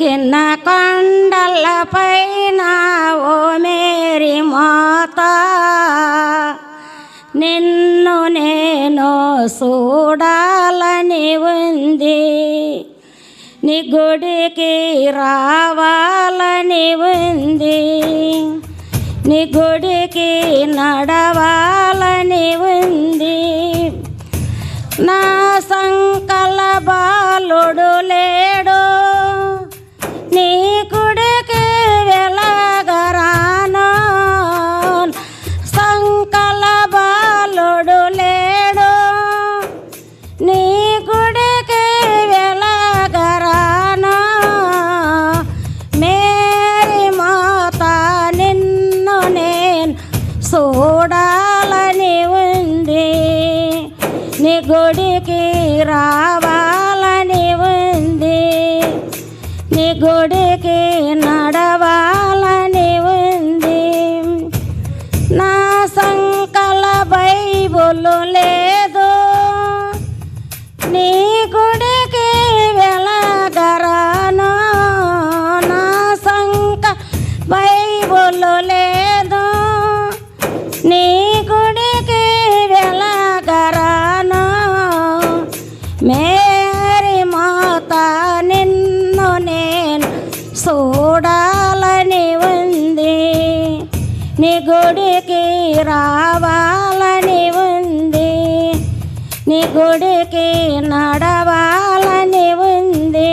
కిన్న కొండల పైన ఓ మేరీ మాత నిన్ను నేను చూడాలని ఉంది, నీ గుడికి రావాలని ఉంది, నీ గుడికి నడవాలని ఉంది. నా సంకల బాలుడు లేడు, నీ గుడికి వెలగరాను. సంకల బాలుడు లేడు, నీ గుడికి వెలగరాను. మేరీ మాత నిన్ను నేను చూడాలని ఉంది, నీ గుడికి రావాలని ఉంది, నీ గుడికి నడవాలని ఉంది. నా సంకల బైబులు లేదు, నీ గుడికి వెలగరాను. నా సంక బైబులు లేదు, నీ గుడికి వెలగరాను. మేరీ మాత నిన్ను నేను చూడాలని ఉంది, నీ గుడికి రావాలని ఉంది, నీ గుడికి నడవాలని ఉంది.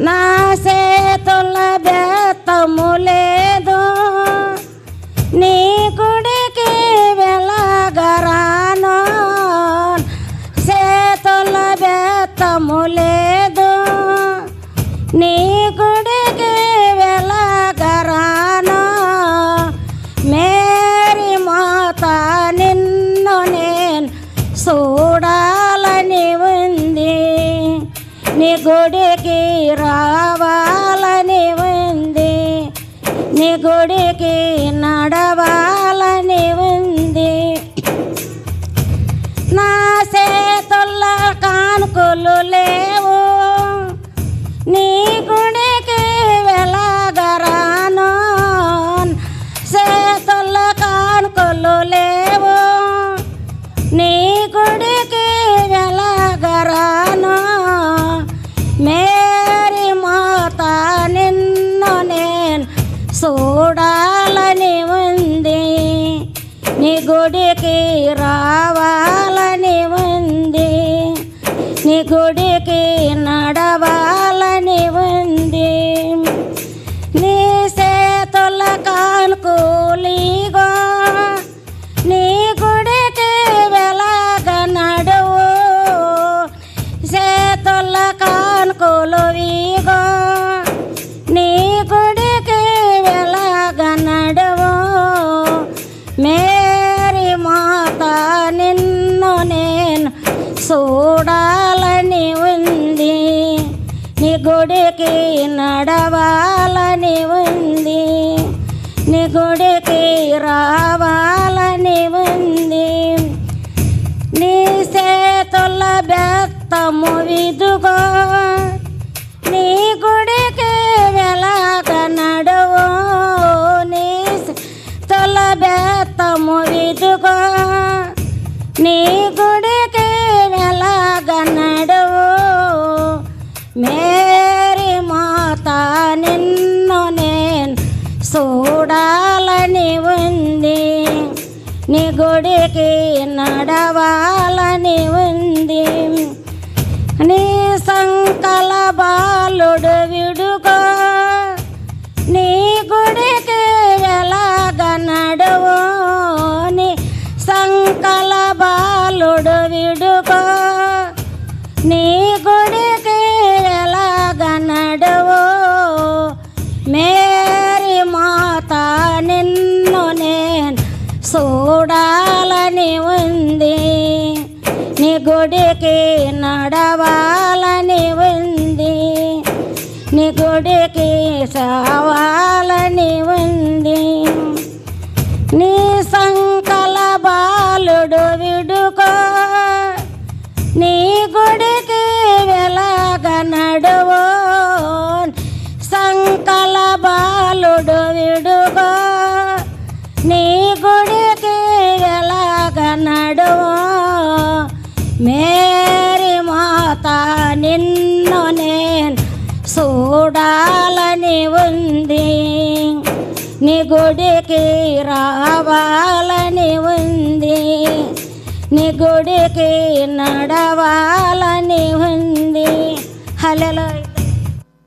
నా చేతుల బెత్తము లేదు, నీ గుడికి వెలగరాను. చేతుల బెత్తము లేదు, నీ గుడికి వెలగరాను. మేరీ మాత నిన్ను నేను చూడాలని ఉంది, నీ గుడికి రావాలని ఉంది, నీ గుడికి నడవాలని ఉంది. నా చేతుల కానుకలు లేవు, నీ గుడికి వెలగరాను. చేతుల కానుకలు లేవు, నీ గుడికి వెలగరాను. మేరీ మాత నిన్ను నేను చూడాలని ఉంది, నీ గుడికి రావాలని ఉంది, నీ గుడికి నడవాలని ఉంది. నీ చేతుల కానుకూలిగో, నీ గుడికి వెలగ నడువు. చేతుల కానుకూలు వీగో, నీ గుడికి వెలగ నడువు. మేరీ మాత నిన్ను నేను చూడాలని ఉంది, నీ గుడికి నడవాలని ఉంది, నీ గుడికి రావాలని ఉంది. నీ చేతుల బెత్తము విదుగో, నీ గుడికి వెలగ నడువు. నీ చేతుల బెత్తము విదుగో, నీ గుడికి వెలగ నడువు. మేరీ మాత నిన్ను నేను చూడాలని ఉంది, నీ గుడికి నడవాలని ఉంది. నీ సంకల బాలుడు విడుగో, నీ గుడికి వెలగ నడువు. నీ సంకల బాలుడు విడుగో, నీ గుడికి వెలగ నడువు. మేరీ మాత నిన్ను నేను చూడాలని ఉంది, నీ గుడికి నడవాలని ఉంది, నీ గుడికి సావాలని ఉంది. నీ సంకల బాలుడు విడుకో, నీ గుడికి వెలగ నడువో. చూడాలని ఉంది, నీ గుడికి రావాలని ఉంది, నీ గుడికి నడవాలని ఉంది. హల్లెలూయా.